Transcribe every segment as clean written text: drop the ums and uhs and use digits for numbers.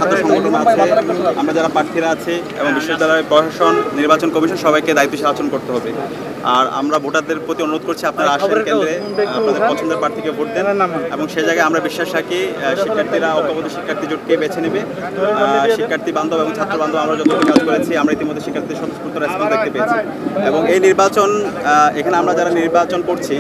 ছাত্র সংগঠন আছে, আমরা যারা প্রার্থীরা আছে এবং বিশ্ববিদ্যালয় প্রশাসন, নির্বাচন কমিশন সবাইকে দায়িত্বশীল আচরণ করতে হবে। আর আমরা ভোটারদের প্রতি অনুরোধ করছি, আপনারা আসেন কেন্দ্রে, আপনাদের পছন্দের প্রার্থীকে ভোট দেন এবং সেই জায়গায় আমরা বিশ্বাস রাখি শিক্ষার্থীরা ঐক্যবদ্ধ শিক্ষার্থী জোটকে বেছে নেবে। শিক্ষার্থী বান্ধব এবং ছাত্র বান্ধব আমরা যতটুকু কাজ করেছি, আমরা ইতিমধ্যে শিক্ষার্থীদের স্বতঃস্ফূর্ত রেসপন্স দেখতে পেয়েছি। এবং এই নির্বাচন, এখানে আমরা যারা নির্বাচন করছি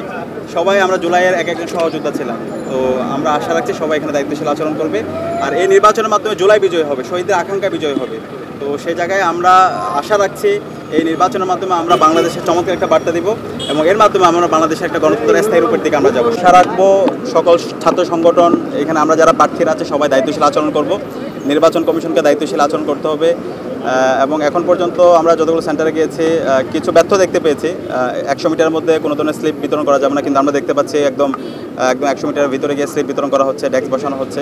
সবাই আমরা জুলাইয়ের একজন সহযোদ্ধা ছিলাম। তো আমরা আশা রাখছি সবাই এখানে দায়িত্বশীল আচরণ করবে। আর এই নির্বাচনের মাধ্যমে জুলাই বিজয় হবে, শহীদদের আকাঙ্ক্ষা বিজয় হবে। তো সেই জায়গায় আমরা আশা রাখছি এই নির্বাচনের মাধ্যমে আমরা বাংলাদেশের চমৎকার একটা বার্তা দিব এবং এর মাধ্যমে আমরা বাংলাদেশের একটা গণতন্ত্রের স্থায়ী রূপের দিকে আমরা যাবো। আশা রাখবো সকল ছাত্র সংগঠন, এখানে আমরা যারা প্রার্থীরা আছে সবাই দায়িত্বশীল আচরণ করব। নির্বাচন কমিশনকে দায়িত্বশীল আচরণ করতে হবে। এবং এখন পর্যন্ত আমরা যতগুলো সেন্টারে গিয়েছি কিছু ব্যর্থ দেখতে পেয়েছি। 100 মিটারের মধ্যে কোনো ধরনের স্লিপ বিতরণ করা যাবে না, কিন্তু আমরা দেখতে পাচ্ছি একদম 100 মিটারের ভিতরে গিয়ে স্লিপ বিতরণ করা হচ্ছে, ডেস্ক বসানো হচ্ছে।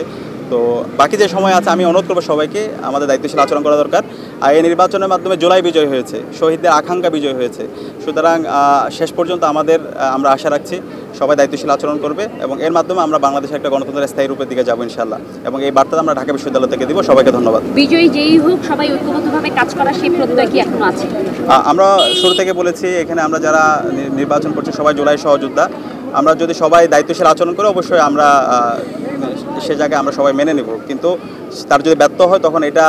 তো বাকি যে সময় আছে আমি অনুরোধ করবো সবাইকে আমাদের দায়িত্বশীল আচরণ করা দরকার। আর এই নির্বাচনের মাধ্যমে জুলাই বিজয় হয়েছে, শহীদদের আকাঙ্ক্ষা বিজয় হয়েছে। সুতরাং শেষ পর্যন্ত আমরা আশা রাখছি সবাই দায়িত্বশীল আচরণ করবে এবং এর মাধ্যমে আমরা বাংলাদেশের একটা গণতন্ত্রের স্থায়ী রূপের দিকে যাবো ইনশাআল্লাহ। এবং এই বার্তা আমরা ঢাকা বিশ্ববিদ্যালয় থেকে দিব। সবাইকে ধন্যবাদ। বিজয়ী যেই হোক সবাই ঐক্যবদ্ধভাবে কাজ করা, সেই প্রত্যয় কি এখনো আছে? আমরা শুরু থেকে বলেছি এখানে আমরা যারা নির্বাচন করছি সবাই জুলাই সহযোদ্ধা। আমরা যদি সবাই দায়িত্বশীল আচরণ করে অবশ্যই আমরা সে জায়গায় আমরা সবাই মেনে নেব, কিন্তু তার যদি ব্যর্থ হয় তখন এটা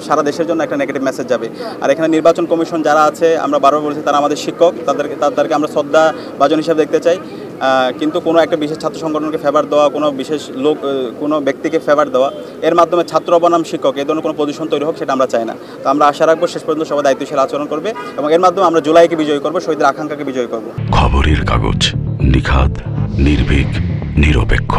সারা দেশের জন্য একটা নেগেটিভ মেসেজ যাবে। আর এখানে নির্বাচন কমিশন যারা আছে আমরা বারবার বলেছি তারা আমাদের শিক্ষক, তাদেরকে আমরা শ্রদ্ধাভাজন হিসাবে দেখতে চাই। কিন্তু কোনো একটা বিশেষ ছাত্র সংগঠনকে ফেভার দেওয়া, কোনো বিশেষ কোনো ব্যক্তিকে ফেভার দেওয়া, এর মাধ্যমে ছাত্র বনাম শিক্ষক এই ধরনের কোনো পজিশন তৈরি হোক সেটা আমরা চাই না। তো আমরা আশা রাখবো শেষ পর্যন্ত সবাই দায়িত্বশীল আচরণ করবে এবং এর মাধ্যমে আমরা জুলাইকে বিজয় করবো, শহীদের আকাঙ্ক্ষাকে বিজয় করবো। খবরের কাগজ, নিখাদ, নির্ভীক, নিরপেক্ষ।